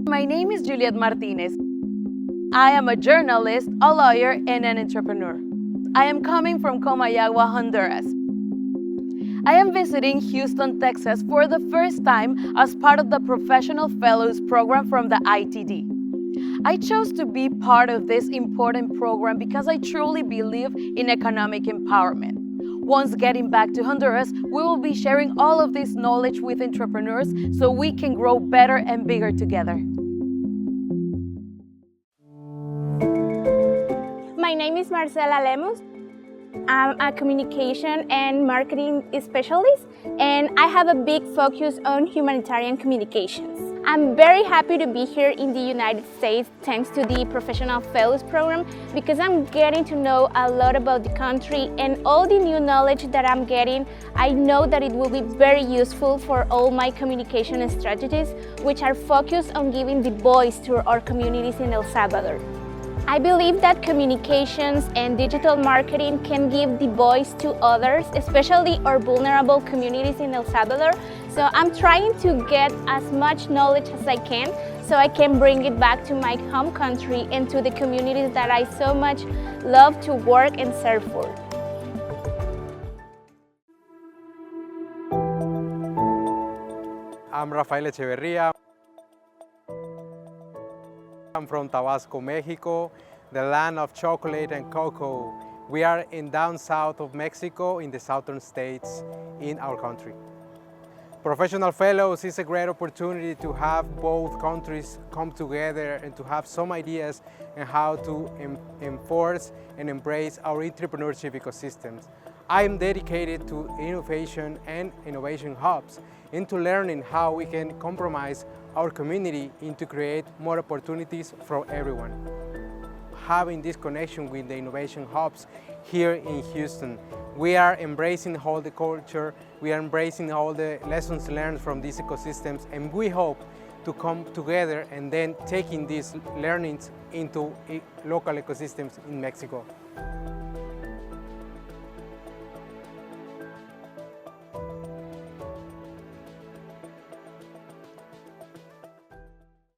My name is Juliet Martinez. I am a journalist, a lawyer, and an entrepreneur. I am coming from Comayagua, Honduras. I am visiting Houston, Texas for the first time as part of the Professional Fellows program from the ITD. I chose to be part of this important program because I truly believe in economic empowerment. Once getting back to Honduras, we will be sharing all of this knowledge with entrepreneurs so we can grow better and bigger together. My name is Marcela Lemos. I'm a communication and marketing specialist, and I have a big focus on humanitarian communications. I'm very happy to be here in the United States thanks to the Professional Fellows program because I'm getting to know a lot about the country, and all the new knowledge that I'm getting, I know that it will be very useful for all my communication strategies, which are focused on giving the voice to our communities in El Salvador. I believe that communications and digital marketing can give the voice to others, especially our vulnerable communities in El Salvador. So I'm trying to get as much knowledge as I can so I can bring it back to my home country and to the communities that I so much love to work and serve for. I'm Rafael Echeverria. I'm from Tabasco, Mexico, the land of chocolate and cocoa. We are in down south of Mexico in the southern states in our country. Professional Fellows is a great opportunity to have both countries come together and to have some ideas on how to enforce and embrace our entrepreneurship ecosystems. I am dedicated to innovation and innovation hubs, into learning how we can compromise our community and to create more opportunities for everyone. Having this connection with the innovation hubs here in Houston, we are embracing all the culture, we are embracing all the lessons learned from these ecosystems, and we hope to come together and then taking these learnings into local ecosystems in Mexico.